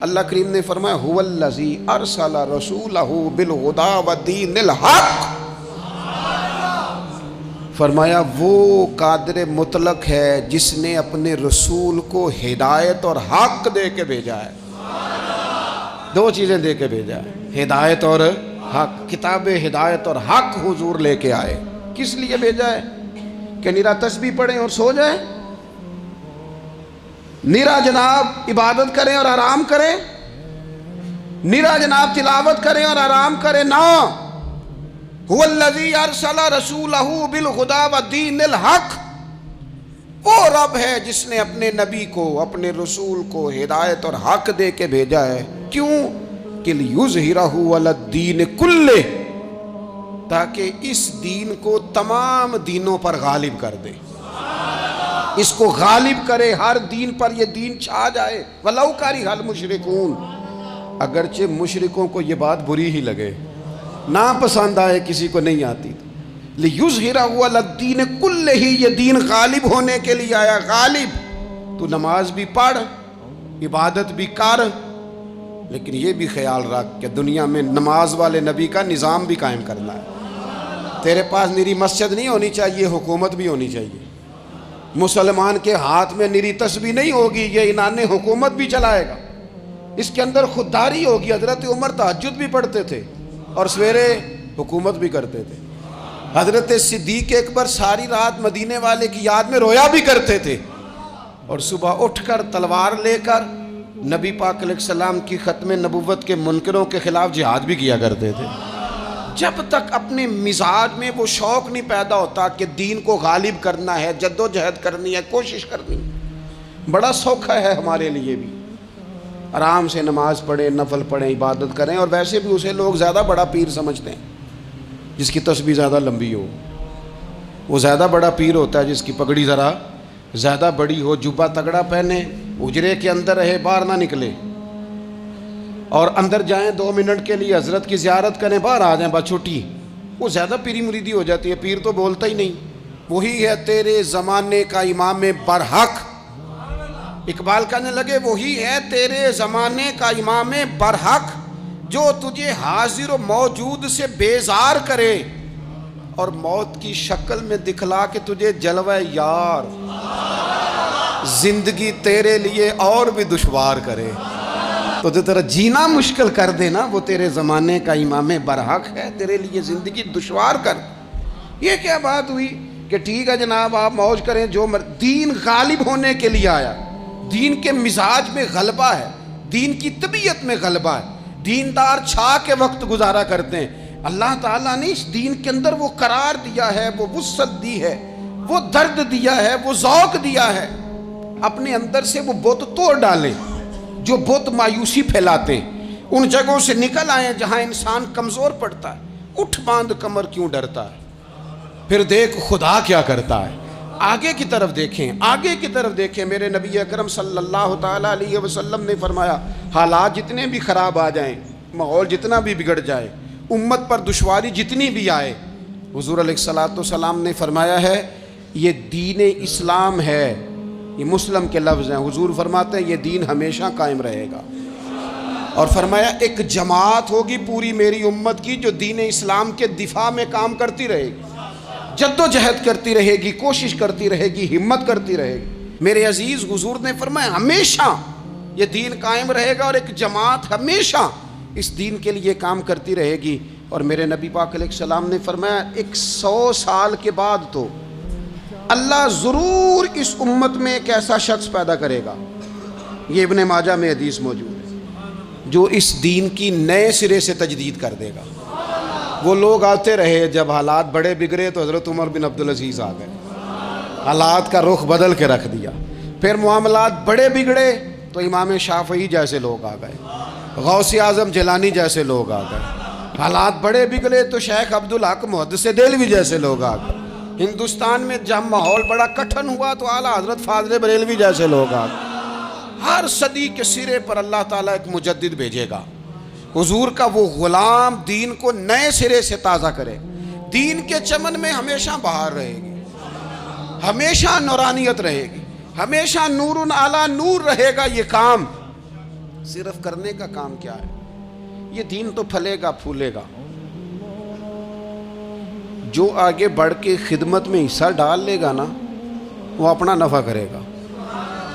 اللہ کریم نے فرمایا هو الذی ارسل رسولہ بالہدی ودین الحق، فرمایا وہ قادر مطلق ہے جس نے اپنے رسول کو ہدایت اور حق دے کے بھیجا ہے۔ دو چیزیں دے کے بھیجا ہے، ہدایت اور حق۔ کتاب ہدایت اور حق حضور لے کے آئے۔ کس لیے بھیجا ہے؟ کہ نیرا تسبیح پڑھیں اور سو جائیں؟ نیرا جناب عبادت کریں اور آرام کریں؟ نیرا جناب تلاوت کریں اور آرام کریں؟ نہ، هو الذی ارسل رسولہ بالہدی ودین الحق، وہ رب ہے جس نے اپنے نبی کو، اپنے رسول کو ہدایت اور حق دے کے بھیجا ہے۔ کیوں؟ کہ لیظہرہ علی الدین کلہ، تاکہ اس دین کو تمام دینوں پر غالب کر دے، اس کو غالب کرے، ہر دین پر یہ دین چھا جائے۔ وَلَوْ كَرِهَ الْمُشْرِكُونَ، اگرچہ مشرکوں کو یہ بات بری ہی لگے، نہ پسند آئے، کسی کو نہیں آتی، لِيُظْهِرَهُ عَلَى الدِّينِ كُلِّهِ، یہ دین غالب ہونے کے لیے آیا۔ غالب، تو نماز بھی پڑھ، عبادت بھی کر، لیکن یہ بھی خیال رکھ کہ دنیا میں نماز والے نبی کا نظام بھی قائم کرنا ہے۔ تیرے پاس نیری مسجد نہیں ہونی چاہیے، حکومت بھی ہونی چاہیے۔ مسلمان کے ہاتھ میں نیری تسبیح نہیں ہوگی، یہ انان حکومت بھی چلائے گا۔ اس کے اندر خودداری ہوگی۔ حضرت عمر تہجد بھی پڑھتے تھے اور سویرے حکومت بھی کرتے تھے۔ حضرت صدیق اکبر ساری رات مدینے والے کی یاد میں رویا بھی کرتے تھے، اور صبح اٹھ کر تلوار لے کر نبی پاک علیہ السلام کی ختم نبوت کے منکروں کے خلاف جہاد بھی کیا کرتے تھے۔ جب تک اپنے مزاج میں وہ شوق نہیں پیدا ہوتا کہ دین کو غالب کرنا ہے، جد و جہد کرنی ہے، کوشش کرنی ہے، بڑا سوکھا ہے ہمارے لیے بھی۔ آرام سے نماز پڑھیں، نفل پڑھیں، عبادت کریں، اور ویسے بھی اسے لوگ زیادہ بڑا پیر سمجھتے ہیں جس کی تسبیح زیادہ لمبی ہو۔ وہ زیادہ بڑا پیر ہوتا ہے جس کی پگڑی ذرا زیادہ بڑی ہو، جبہ تگڑا پہنے، اجرے کے اندر رہے، باہر نہ نکلے، اور اندر جائیں 2 منٹ کے لیے حضرت کی زیارت کریں، باہر آ جائیں، بس چھٹی۔ وہ زیادہ پیری مریدی ہو جاتی ہے، پیر تو بولتا ہی نہیں۔ وہی ہے تیرے زمانے کا امام برحق، اقبال کہنے لگے وہی ہے تیرے زمانے کا امام برحق، جو تجھے حاضر و موجود سے بیزار کرے اور موت کی شکل میں دکھلا کے تجھے جلوہ یار، زندگی تیرے لیے اور بھی دشوار کرے، تو جو تیرا جینا مشکل کر دے نا، وہ تیرے زمانے کا امام برحق ہے، تیرے لیے زندگی دشوار کر۔ یہ کیا بات ہوئی کہ ٹھیک ہے جناب آپ موج کریں جو دین غالب ہونے کے لیے آیا۔ دین کے مزاج میں غلبہ ہے، دین کی طبیعت میں غلبہ ہے۔ دیندار چھا کے وقت گزارا کرتے ہیں۔ اللہ تعالیٰ نے اس دین کے اندر وہ قرار دیا ہے، وہ وسعت دی ہے، وہ درد دیا ہے، وہ ذوق دیا ہے۔ اپنے اندر سے وہ بت توڑ ڈالیں جو بت مایوسی پھیلاتے ہیں، ان جگہوں سے نکل آئیں جہاں انسان کمزور پڑتا ہے۔ اٹھ باندھ کمر کیوں ڈرتا ہے، پھر دیکھ خدا کیا کرتا ہے۔ آگے کی طرف دیکھیں، آگے کی طرف دیکھیں۔ میرے نبی اکرم صلی اللہ تعالیٰ علیہ وسلم نے فرمایا حالات جتنے بھی خراب آ جائیں، ماحول جتنا بھی بگڑ جائے، امت پر دشواری جتنی بھی آئے، حضور علیہ السلام نے فرمایا ہے یہ دین اسلام ہے۔ یہ مسلم کے لفظ ہیں، حضور فرماتے ہیں یہ دین ہمیشہ قائم رہے گا، اور فرمایا ایک جماعت ہوگی پوری میری امت کی جو دین اسلام کے دفاع میں کام کرتی رہے گی، جد و جہد کرتی رہے گی، کوشش کرتی رہے گی، ہمت کرتی رہے گی۔ میرے عزیز، حضور نے فرمایا ہمیشہ یہ دین قائم رہے گا، اور ایک جماعت ہمیشہ اس دین کے لیے کام کرتی رہے گی۔ اور میرے نبی پاک علیہ السلام نے فرمایا 100 سال کے بعد تو اللہ ضرور اس امت میں ایک ایسا شخص پیدا کرے گا، یہ ابن ماجہ میں حدیث موجود ہے، جو اس دین کی نئے سرے سے تجدید کر دے گا۔ وہ لوگ آتے رہے، جب حالات بڑے بگڑے تو حضرت عمر بن عبدالعزیز آ گئے، حالات کا رخ بدل کے رکھ دیا۔ پھر معاملات بڑے بگڑے تو امام شافعی جیسے لوگ آ گئے، غوث اعظم جیلانی جیسے لوگ آ گئے۔ حالات بڑے بگڑے تو شیخ عبدالحق محدث دہلوی جیسے لوگ آ گئے۔ ہندوستان میں جب ماحول بڑا کٹھن ہوا تو اعلیٰ حضرت فاضل بریلوی جیسے لوگ آ گئے۔ ہر صدی کے سرے پر اللہ تعالیٰ ایک مجدد بھیجے گا، حضور کا وہ غلام دین کو نئے سرے سے تازہ کرے۔ دین کے چمن میں ہمیشہ بہار رہے گی، ہمیشہ نورانیت رہے گی، ہمیشہ نور علی نور رہے گا۔ یہ کام صرف کرنے کا کام کیا ہے؟ یہ دین تو پھلے گا پھولے گا، جو آگے بڑھ کے خدمت میں حصہ ڈال لے گا نا وہ اپنا نفع کرے گا۔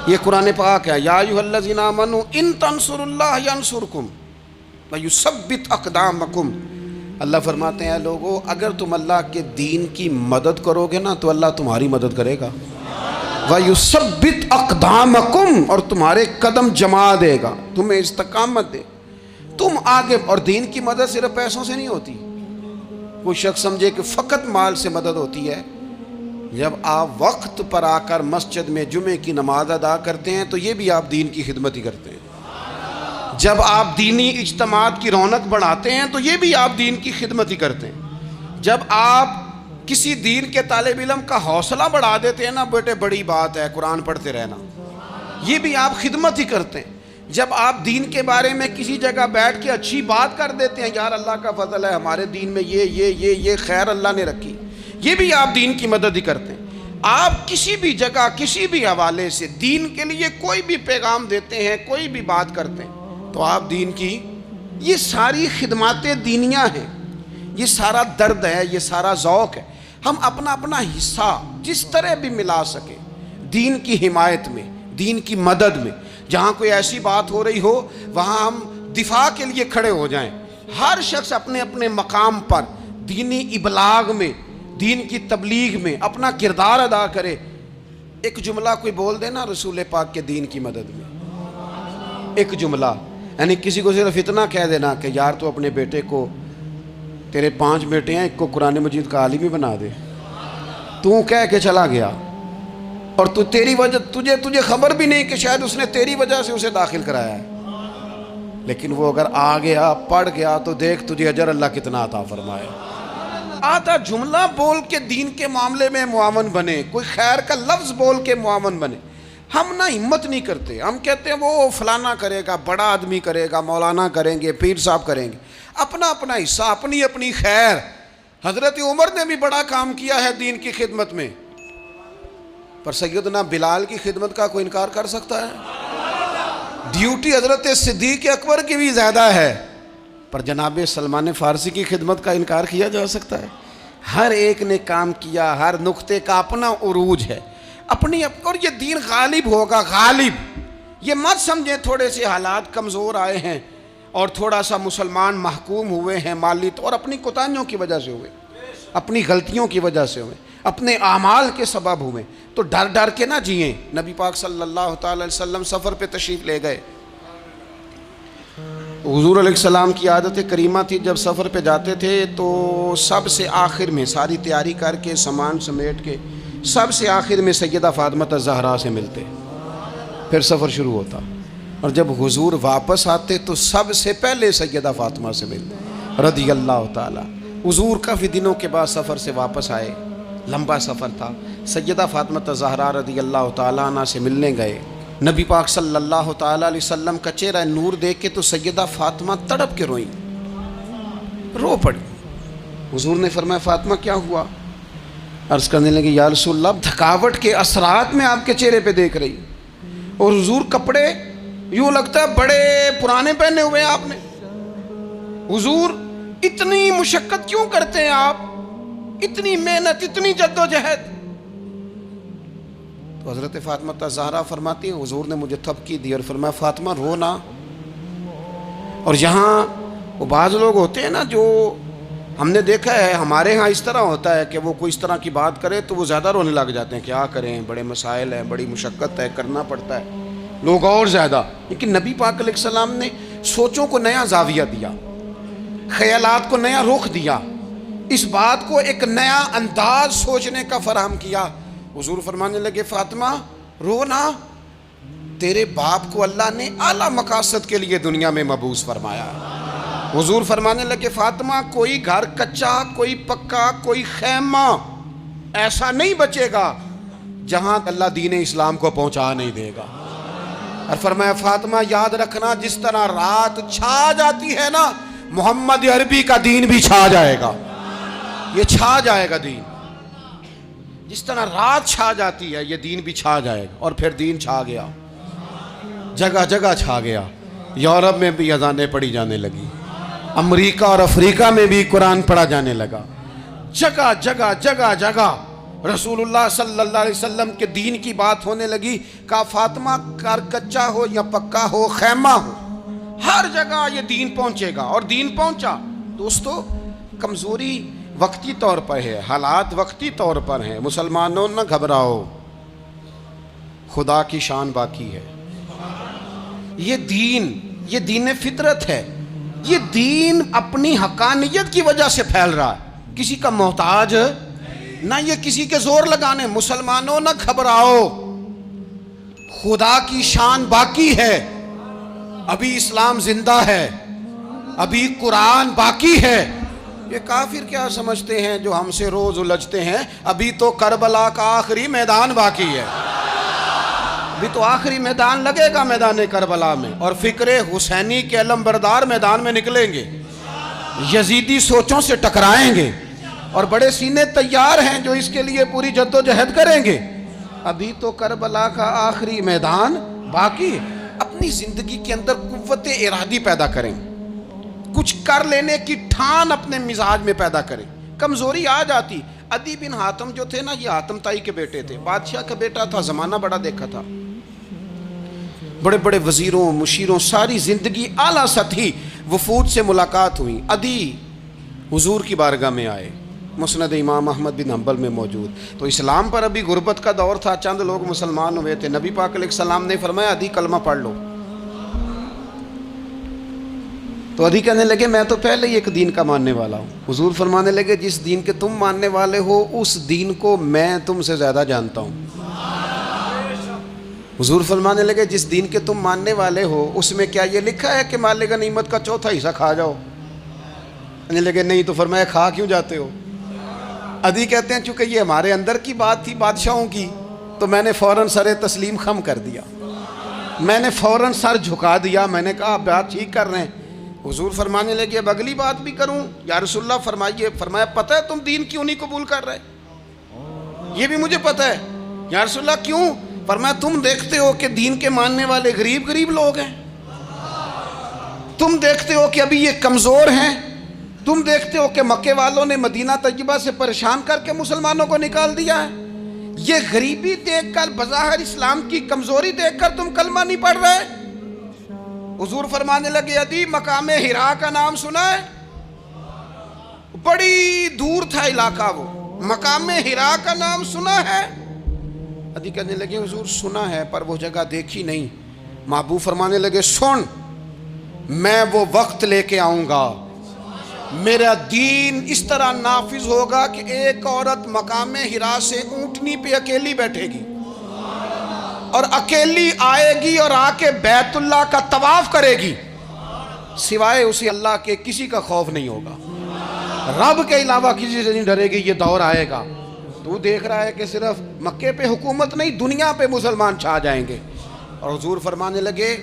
یہ قرآن پاک ہے، یا ایھا الذین آمنوا ان تنصروا اللہ ینصرکم ویثبت اقدامکم۔ اللہ فرماتے ہیں لوگو اگر تم اللہ کے دین کی مدد کرو گے نا تو اللہ تمہاری مدد کرے گا، وَيُثَبِّتْ أَقْدَامَكُمْ، اور تمہارے قدم جما دے گا، تمہیں استقامت دے، تم آگے۔ اور دین کی مدد صرف پیسوں سے نہیں ہوتی۔ کوئی شخص سمجھے کہ فقط مال سے مدد ہوتی ہے، جب آپ وقت پر آ کر مسجد میں جمعے کی نماز ادا کرتے ہیں تو یہ بھی آپ دین کی خدمت ہی کرتے ہیں۔ جب آپ دینی اجتماعات کی رونق بڑھاتے ہیں تو یہ بھی آپ دین کی خدمت ہی کرتے ہیں۔ جب آپ کسی دین کے طالب علم کا حوصلہ بڑھا دیتے ہیں نا، بیٹے بڑی بات ہے قرآن پڑھتے رہنا، یہ بھی آپ خدمت ہی کرتے ہیں۔ جب آپ دین کے بارے میں کسی جگہ بیٹھ کے اچھی بات کر دیتے ہیں، یار اللہ کا فضل ہے ہمارے دین میں یہ خیر اللہ نے رکھی، یہ بھی آپ دین کی مدد ہی کرتے ہیں۔ آپ کسی بھی جگہ کسی بھی حوالے سے دین کے لیے کوئی بھی پیغام دیتے ہیں، کوئی بھی بات کرتے ہیں تو آپ دین کی، یہ ساری خدمات دینیاں ہیں، یہ سارا درد ہے، یہ سارا ذوق ہے۔ ہم اپنا اپنا حصہ جس طرح بھی ملا سکیں دین کی حمایت میں، دین کی مدد میں۔ جہاں کوئی ایسی بات ہو رہی ہو وہاں ہم دفاع کے لیے کھڑے ہو جائیں۔ ہر شخص اپنے اپنے مقام پر دینی ابلاغ میں، دین کی تبلیغ میں اپنا کردار ادا کرے۔ ایک جملہ کوئی بول دے نا رسول پاک کے دین کی مدد میں، ایک جملہ، یعنی کسی کو صرف اتنا کہہ دینا کہ یار تو اپنے بیٹے کو، تیرے 5 بیٹے ہیں، ایک کو قرآن مجید کا عالم ہی بنا دے، تو کہہ کے چلا گیا اور تو تیری وجہ تجھے خبر بھی نہیں کہ شاید اس نے تیری وجہ سے اسے داخل کرایا ہے، لیکن وہ اگر آ گیا پڑھ گیا تو دیکھ تجھے اجر اللہ کتنا عطا فرمائے۔ آدھا جملہ بول کے دین کے معاملے میں معاون بنے، کوئی خیر کا لفظ بول کے معاون بنے۔ ہم نہ ہمت نہیں کرتے، ہم کہتے ہیں وہ فلانا کرے گا، بڑا آدمی کرے گا، مولانا کریں گے، پیر صاحب کریں گے، اپنا اپنا حصہ، اپنی اپنی خیر۔ حضرت عمر نے بھی بڑا کام کیا ہے دین کی خدمت میں، پر سیدنا بلال کی خدمت کا کوئی انکار کر سکتا ہے؟ ڈیوٹی حضرت صدیق اکبر کی بھی زیادہ ہے، پر جناب سلمان فارسی کی خدمت کا انکار کیا جا سکتا ہے؟ ہر ایک نے کام کیا، ہر نقطے کا اپنا عروج ہے، اپنی، اور یہ دین غالب ہوگا، غالب۔ یہ مت سمجھیں تھوڑے سے حالات کمزور آئے ہیں اور تھوڑا سا مسلمان محکوم ہوئے ہیں مالی طور، اپنی کوتاہیوں کی وجہ سے ہوئے، اپنی غلطیوں کی وجہ سے ہوئے، اپنے اعمال کے سبب ہوئے، تو ڈر ڈر کے نہ جئیں۔ نبی پاک صلی اللہ تعالی علیہ وسلم سفر پہ تشریف لے گئے، حضور علیہ السلام کی عادت کریمہ تھی جب سفر پہ جاتے تھے تو سب سے آخر میں ساری تیاری کر کے سامان سمیٹ کے سب سے آخر میں سیدہ فاطمہ الزہرا سے ملتے، پھر سفر شروع ہوتا، اور جب حضور واپس آتے تو سب سے پہلے سیدہ فاطمہ سے ملتے رضی اللہ تعالی۔ حضور کافی دنوں کے بعد سفر سے واپس آئے، لمبا سفر تھا، سیدہ فاطمہ الزہرا رضی اللہ تعالیٰ عنہ سے ملنے گئے۔ نبی پاک صلی اللہ تعالیٰ علیہ وسلم کا چہرہ نور دیکھ کے تو سیدہ فاطمہ تڑپ کے روئیں، رو پڑی۔ حضور نے فرمایا فاطمہ کیا ہوا؟ عرض کرنے لگے یا رسول اللہ تھکاوٹ کے اثرات میں آپ کے چہرے پہ دیکھ رہی، اور حضور کپڑے یوں لگتا ہے بڑے پرانے پہنے ہوئے ہیں آپ نے، حضور اتنی مشقت کیوں کرتے ہیں آپ، اتنی محنت، اتنی جدوجہد؟ تو حضرت فاطمہ الزہرا فرماتی ہیں حضور نے مجھے تھپکی دی اور فرمایا فاطمہ رو نہ۔ اور یہاں وہ بعض لوگ ہوتے ہیں نا جو ہم نے دیکھا ہے، ہمارے ہاں اس طرح ہوتا ہے کہ وہ کوئی اس طرح کی بات کرے تو وہ زیادہ رونے لگ جاتے ہیں، کیا کریں، بڑے مسائل ہیں، بڑی مشقت ہے، کرنا پڑتا ہے، لوگ اور زیادہ۔ لیکن نبی پاک علیہ السلام نے سوچوں کو نیا زاویہ دیا، خیالات کو نیا رخ دیا، اس بات کو ایک نیا انداز سوچنے کا فراہم کیا۔ حضور فرمانے لگے فاطمہ رو نہ، تیرے باپ کو اللہ نے اعلیٰ مقاصد کے لیے دنیا میں مبعوث فرمایا۔ حضور فرمانے لگے فاطمہ کوئی گھر کچا، کوئی پکا، کوئی خیمہ ایسا نہیں بچے گا جہاں اللہ دین اسلام کو پہنچا نہیں دے گا۔ اور فرمایا فاطمہ یاد رکھنا جس طرح رات چھا جاتی ہے نا، محمد عربی کا دین بھی چھا جائے گا، یہ چھا جائے گا دین، جس طرح رات چھا جاتی ہے یہ دین بھی چھا جائے گا۔ اور پھر دین چھا گیا، جگہ جگہ چھا گیا، یورپ میں بھی اذانیں پڑھی جانے لگی، امریکہ اور افریقہ میں بھی قرآن پڑھا جانے لگا، جگہ جگہ جگہ جگہ رسول اللہ صلی اللہ علیہ وسلم کے دین کی بات ہونے لگی۔ کہا فاطمہ کار کچا ہو یا پکا ہو، خیمہ ہو، ہر جگہ یہ دین پہنچے گا، اور دین پہنچا۔ دوستو کمزوری وقتی طور پر ہے، حالات وقتی طور پر ہیں، مسلمانوں نہ گھبراؤ، خدا کی شان باقی ہے۔ یہ دین فطرت ہے، یہ دین اپنی حقانیت کی وجہ سے پھیل رہا ہے، کسی کا محتاج نہ یہ کسی کے زور لگانے۔ مسلمانوں نہ گھبراؤ، خدا کی شان باقی ہے، ابھی اسلام زندہ ہے، ابھی قرآن باقی ہے۔ یہ کافر کیا سمجھتے ہیں جو ہم سے روز الجھتے ہیں، ابھی تو کربلا کا آخری میدان باقی ہے، ابھی تو آخری میدان لگے گا میدان کربلا میں، اور فکر حسینی کے علم بردار میدان میں نکلیں گے، یزیدی سوچوں سے ٹکرائیں گے، اور بڑے سینے تیار ہیں جو اس کے لیے پوری جد و جہد کریں گے۔ ابھی تو کربلا کا آخری میدان باقی ہے۔ اپنی زندگی کے اندر قوت ارادی پیدا کریں، کچھ کر لینے کی ٹھان اپنے مزاج میں پیدا کریں۔ کمزوری آ جاتی۔ عدی بن حاتم جو تھے نا، یہ حاتم تائی کے بیٹے تھے، بادشاہ کا بیٹا تھا، زمانہ بڑا دیکھا تھا، بڑے بڑے وزیروں مشیروں، ساری زندگی اعلیٰ سطحی وفود سے ملاقات ہوئی۔ عدی حضور کی بارگاہ میں آئے، مسند امام احمد بن حنبل میں موجود۔ تو اسلام پر ابھی غربت کا دور تھا، چند لوگ مسلمان ہوئے تھے۔ نبی پاک علیہ السلام نے فرمایا عدی کلمہ پڑھ لو۔ تو عدی کہنے لگے میں تو پہلے ہی ایک دین کا ماننے والا ہوں۔ حضور فرمانے لگے جس دین کے تم ماننے والے ہو اس دین کو میں تم سے زیادہ جانتا ہوں۔ حضور فرمانے لگے جس دین کے تم ماننے والے ہو اس میں کیا یہ لکھا ہے کہ مال غنیمت کا چوتھا حصہ کھا جاؤ؟ کہنے لگے نہیں۔ تو فرمایا کھا کیوں جاتے ہو؟ عدی کہتے ہیں چونکہ یہ ہمارے اندر کی بات تھی بادشاہوں کی، تو میں نے فوراً سر تسلیم خم کر دیا، میں نے فوراً سر جھکا دیا، میں نے کہا آپ بات ٹھیک کر رہے ہیں۔ حضور فرمانے لگے اب اگلی بات بھی کروں یا رسول اللہ فرمائیے؟ فرمایا پتہ ہے تم دین کیوں نہیں قبول کر رہے؟ یہ بھی مجھے پتہ ہے۔ یا رسول اللہ کیوں؟ فرمایا تم دیکھتے ہو کہ دین کے ماننے والے غریب غریب لوگ ہیں، تم دیکھتے ہو کہ ابھی یہ کمزور ہیں، تم دیکھتے ہو کہ مکے والوں نے مدینہ طیبہ سے پریشان کر کے مسلمانوں کو نکال دیا ہے، یہ غریبی دیکھ کر بظاہر اسلام کی کمزوری دیکھ کر تم کلمہ نہیں پڑھ رہے؟ حضور فرمانے لگے عدی مقام حرا کا نام سنا ہے؟ بڑی دور تھا علاقہ، وہ مقام حرا کا نام سنا ہے؟ عدی کہنے لگے حضور سنا ہے پر وہ جگہ دیکھی نہیں۔ محبوب فرمانے لگے سن، میں وہ وقت لے کے آؤں گا، میرا دین اس طرح نافذ ہوگا کہ ایک عورت مقام حرا سے اونٹنی پہ اکیلی بیٹھے گی اور اکیلی آئے گی اور آ کے بیت اللہ کا طواف کرے گی، سوائے اسے اللہ کے کسی کا خوف نہیں ہوگا، رب کے علاوہ کسی سے نہیں ڈرے گی۔ یہ دور آئے گا، تو دیکھ رہا ہے کہ صرف مکے پہ حکومت نہیں دنیا پہ مسلمان چھا جائیں گے۔ اور حضور فرمانے لگے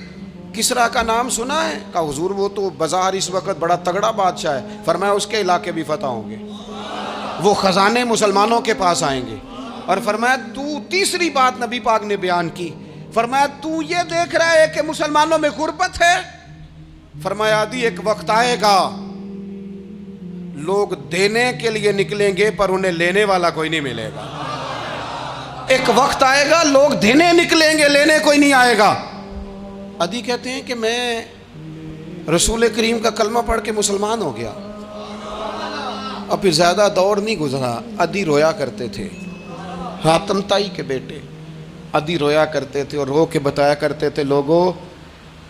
کسرا کا نام سنا ہے؟ کہا حضور وہ تو بظاہر اس وقت بڑا تگڑا بادشاہ ہے۔ فرمایا اس کے علاقے بھی فتح ہوں گے، وہ خزانے مسلمانوں کے پاس آئیں گے۔ اور فرمایا تو تیسری بات نبی پاک نے بیان کی، فرمایا تو یہ دیکھ رہا ہے کہ مسلمانوں میں غربت ہے؟ فرمایا عدی ایک وقت آئے گا لوگ دینے کے لیے نکلیں گے پر انہیں لینے والا کوئی نہیں ملے گا۔ ایک وقت آئے گا لوگ دینے نکلیں گے لینے کوئی نہیں آئے گا۔ عدی کہتے ہیں کہ میں رسول کریم کا کلمہ پڑھ کے مسلمان ہو گیا، اور پھر زیادہ دور نہیں گزرا، عدی رویا کرتے تھے، حاتم تائی کے بیٹے عدی رویا کرتے تھے اور رو کے بتایا کرتے تھے لوگوں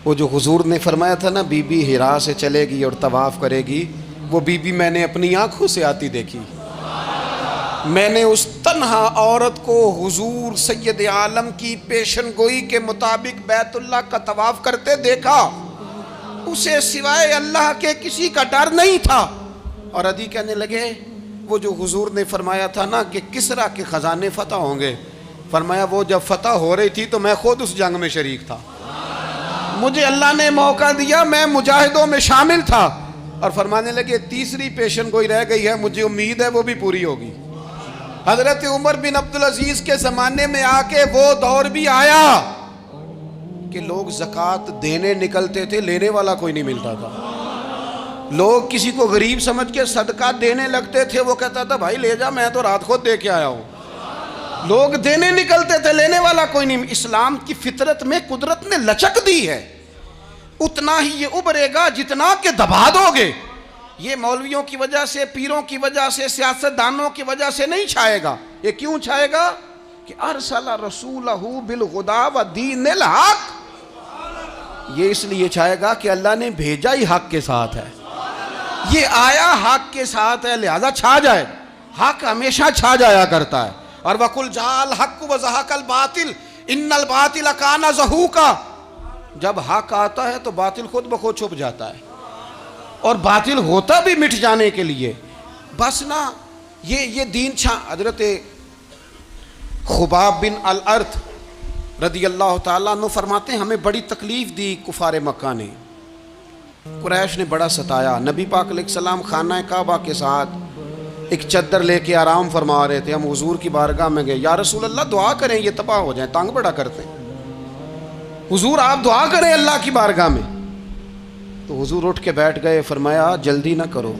وہ جو حضور نے فرمایا تھا نا بی بی حرا سے چلے گی اور طواف کرے گی، وہ بی بی میں نے اپنی آنکھوں سے آتی دیکھی، میں نے اس تنہا عورت کو حضور سید عالم کی پیشن گوئی کے مطابق بیت اللہ کا طواف کرتے دیکھا، اسے سوائے اللہ کے کسی کا ڈر نہیں تھا۔ اور عدی کہنے لگے وہ جو حضور نے فرمایا تھا نا کہ کسرا کے خزانے فتح ہوں گے، فرمایا وہ جب فتح ہو رہی تھی تو میں خود اس جنگ میں شریک تھا، مجھے اللہ نے موقع دیا، میں مجاہدوں میں شامل تھا۔ اور فرمانے لگے تیسری پیشن گوئی رہ گئی ہے، مجھے امید ہے وہ بھی پوری ہوگی۔ حضرت عمر بن عبدالعزیز کے زمانے میں آ کے وہ دور بھی آیا کہ لوگ زکوٰۃ دینے نکلتے تھے، لینے والا کوئی نہیں ملتا تھا. لوگ کسی کو غریب سمجھ کے صدقہ دینے لگتے تھے، وہ کہتا تھا بھائی لے جا، میں تو رات خود دے کے آیا ہوں. لوگ دینے نکلتے تھے، لینے والا کوئی نہیں. اسلام کی فطرت میں قدرت نے لچک دی ہے، اتنا ہی یہ ابھرے گا جتنا کہ دبا دو گے. یہ مولویوں کی وجہ سے، پیروں کی وجہ سے، سیاست دانوں کی وجہ سے نہیں چھائے گا. یہ کیوں چھائے گا؟ کہ ارسل رسولہ بالہدی ودین الحق. یہ اس لیے چھائے گا کہ اللہ نے بھیجا ہی حق کے ساتھ ہے، یہ آیا حق کے ساتھ ہے، لہذا چھا جائے. حق ہمیشہ چھا جایا کرتا ہے. اور وَقُلْ جَاءَ الْحَقُّ وَزَهَقَ الْبَاطِلُ إِنَّ الْبَاطِلَ كَانَ زَهُوقًا. جب حق آتا ہے تو باطل خود بخود چھپ جاتا ہے، اور باطل ہوتا بھی مٹ جانے کے لیے. بس نا یہ دین چھا. حضرت خباب بن الارت رضی اللہ تعالیٰ عنہ فرماتے ہیں ہمیں بڑی تکلیف دی کفار مکہ نے، قریش نے بڑا ستایا. نبی پاک علیہ السلام خانہ کعبہ کے ساتھ ایک چادر لے کے آرام فرما رہے تھے. ہم حضور کی بارگاہ میں گئے، یا رسول اللہ دعا کریں یہ تباہ ہو جائیں، تنگ بڑا کرتے ہیں. حضور آپ دعا کریں اللہ کی بارگاہ میں. تو حضور اٹھ کے بیٹھ گئے، فرمایا جلدی نہ کرو،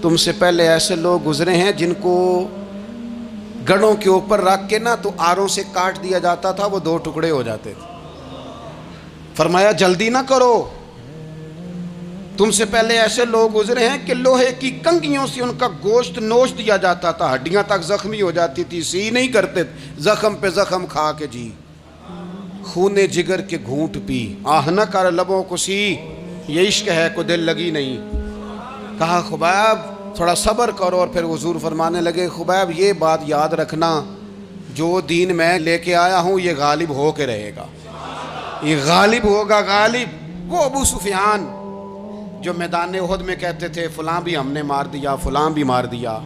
تم سے پہلے ایسے لوگ گزرے ہیں جن کو گڑوں کے اوپر رکھ کے نا تو آروں سے کاٹ دیا جاتا تھا، وہ 2 ٹکڑے ہو جاتے تھے. فرمایا جلدی نہ کرو، تم سے پہلے ایسے لوگ گزرے ہیں کہ لوہے کی کنگھیوں سے ان کا گوشت نوچ دیا جاتا تھا، ہڈیاں تک زخمی ہو جاتی تھی، سی نہیں کرتے، زخم پہ زخم کھا کے جی خون جگر کے گھونٹ پی، آہ نہ کر لبوں کو سی، یہ عشق ہے کو دل لگی نہیں. کہا خباب تھوڑا صبر کرو. اور پھر حضور فرمانے لگے خباب یہ بات یاد رکھنا، جو دین میں لے کے آیا ہوں یہ غالب ہو کے رہے گا، یہ غالب ہوگا. غالب وہ ابو سفیان جو میدان احد میں کہتے تھے فلاں بھی ہم نے مار دیا، فلاں بھی مار دیا.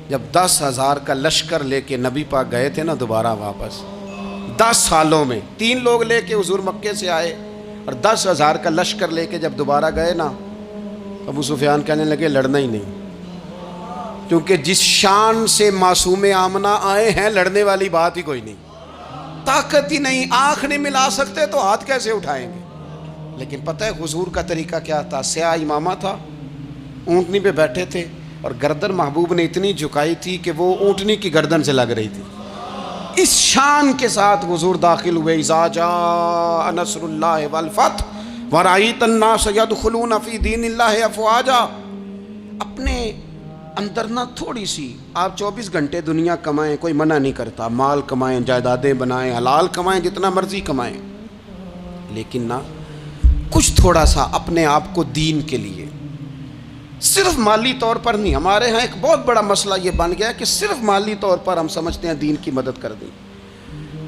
جب 10,000 کا لشکر لے کے نبی پاک گئے تھے نا دوبارہ واپس، 10 سالوں میں 3 لوگ لے کے حضور مکے سے آئے، اور 10,000 کا لشکر لے کے جب دوبارہ گئے نا، ابو سفیان کہنے لگے لڑنا ہی نہیں، کیونکہ جس شان سے معصوم آمنہ آئے ہیں لڑنے والی بات ہی کوئی نہیں، طاقت ہی نہیں، آنکھ نہیں ملا سکتے تو ہاتھ کیسے اٹھائیں گے. لیکن پتہ ہے حضور کا طریقہ کیا تھا؟ سیاہ امامہ تھا، اونٹنی پہ بیٹھے تھے، اور گردن محبوب نے اتنی جھکائی تھی کہ وہ اونٹنی کی گردن سے لگ رہی تھی. اس شان کے ساتھ حضور داخل ہوئے. اذا جاء نصر اللہ والفتح ورأیت الناس يدخلون فی دین اللہ افواجا. اپنے اندر نہ تھوڑی سی، آپ 24 گھنٹے دنیا کمائیں، کوئی منع نہیں کرتا، مال کمائیں، جائیدادیں بنائیں، حلال کمائیں، جتنا مرضی کمائیں، لیکن نہ کچھ تھوڑا سا اپنے آپ کو دین کے لیے، صرف مالی طور پر نہیں. ہمارے ہاں ایک بہت بڑا مسئلہ یہ بن گیا کہ صرف مالی طور پر ہم سمجھتے ہیں دین کی مدد کر دیں.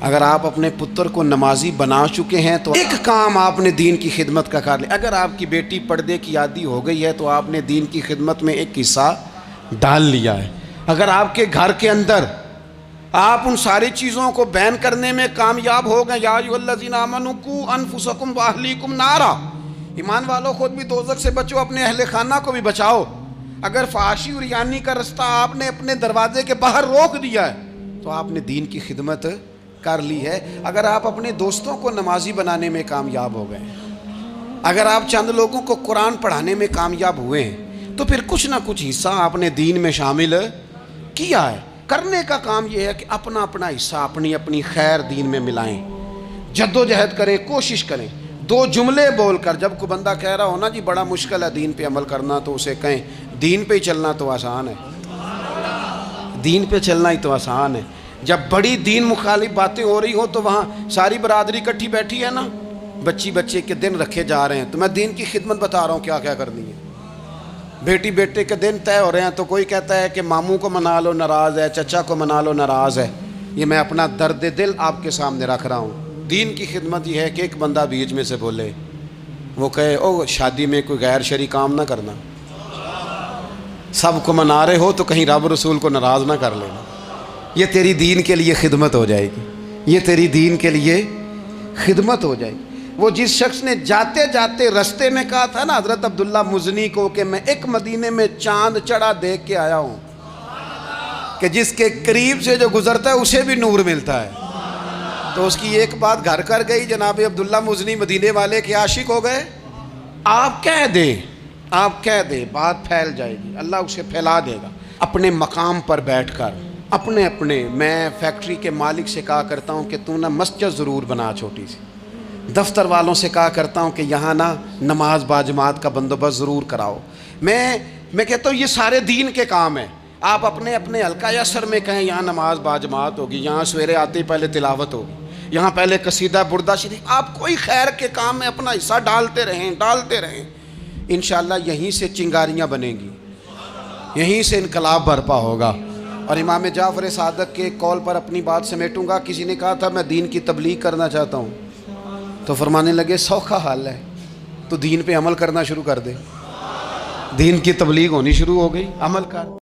اگر آپ اپنے پتر کو نمازی بنا چکے ہیں تو ایک کام آپ نے دین کی خدمت کا کر لیا. اگر آپ کی بیٹی پردے کی عادی ہو گئی ہے تو آپ نے دین کی خدمت میں ایک حصہ ڈال لیا ہے. اگر آپ کے گھر کے اندر آپ ان ساری چیزوں کو بین کرنے میں کامیاب ہو گئے، یا ایھا الذین آمنوا قوا انفسکم واہلیکم نارا، ایمان والو خود بھی دوزخ سے بچو، اپنے اہل خانہ کو بھی بچاؤ. اگر فحاشی اور یعنی کا رستہ آپ نے اپنے دروازے کے باہر روک دیا ہے تو آپ نے دین کی خدمت کر لی ہے. اگر آپ اپنے دوستوں کو نمازی بنانے میں کامیاب ہو گئے، اگر آپ چند لوگوں کو قرآن پڑھانے میں کامیاب ہوئے ہیں، تو پھر کچھ نہ کچھ حصہ آپ نے دین میں شامل کیا ہے. کرنے کا کام یہ ہے کہ اپنا اپنا حصہ اپنی اپنی خیر دین میں ملائیں، جدوجہد کریں، کوشش کریں. 2 جملے بول کر، جب کوئی بندہ کہہ رہا ہو نا جی بڑا مشکل ہے دین پہ عمل کرنا، تو اسے کہیں دین پہ ہی چلنا تو آسان ہے، دین پہ چلنا ہی تو آسان ہے. جب بڑی دین مخالف باتیں ہو رہی ہوں تو وہاں ساری برادری کٹھی بیٹھی ہے نا، بچے کے دن رکھے جا رہے ہیں، تو میں دین کی خدمت بتا رہا ہوں کیا کیا کرنی ہے. بیٹی بیٹے کے دن طے ہو رہے ہیں تو کوئی کہتا ہے کہ ماموں کو منا لو ناراض ہے، چچا کو منا لو ناراض ہے. یہ میں اپنا درد دل آپ کے سامنے رکھ رہا ہوں. دین کی خدمت یہ ہے کہ ایک بندہ بیچ میں سے بولے، وہ کہے او شادی میں کوئی غیر شرعی کام نہ کرنا، سب کو منا رہے ہو تو کہیں رب رسول کو ناراض نہ کر لینا. یہ تیری دین کے لیے خدمت ہو جائے گی، یہ تیری دین کے لیے خدمت ہو جائے گی. وہ جس شخص نے جاتے جاتے رستے میں کہا تھا نا حضرت عبداللہ مزنی کو کہ میں ایک مدینے میں چاند چڑھا دیکھ کے آیا ہوں کہ جس کے قریب سے جو گزرتا ہے اسے بھی نور ملتا ہے. تو اس کی ایک بات گھر کر گئی، جناب عبداللہ مزنی مدینے والے کے عاشق ہو گئے. آپ کہہ دیں بات پھیل جائے گی، اللہ اسے پھیلا دے گا. اپنے مقام پر بیٹھ کر اپنے میں فیکٹری کے مالک سے کہا کرتا ہوں کہ تو نا مسجد ضرور بنا چھوٹی سی، دفتر والوں سے کہا کرتا ہوں کہ یہاں نا نماز باجماعت کا بندوبست ضرور کراؤ. میں کہتا ہوں یہ سارے دین کے کام ہیں. آپ اپنے حلقہ اثر میں کہیں یہاں نماز باجماعت ہوگی، یہاں سویرے آتے ہی پہلے تلاوت ہوگی، یہاں پہلے قصیدہ بردہ شریف. آپ کوئی خیر کے کام میں اپنا حصہ ڈالتے رہیں. انشاءاللہ یہیں سے چنگاریاں بنیں گی، یہیں سے انقلاب برپا ہوگا. اور امام جعفر صادق کے قول پر اپنی بات سمیٹوں گا. کسی نے کہا تھا میں دین کی تبلیغ کرنا چاہتا ہوں، تو فرمانے لگے سوکھا حال ہے، تو دین پہ عمل کرنا شروع کر دے. دین کی تبلیغ ہونی شروع ہو گئی، عمل کر.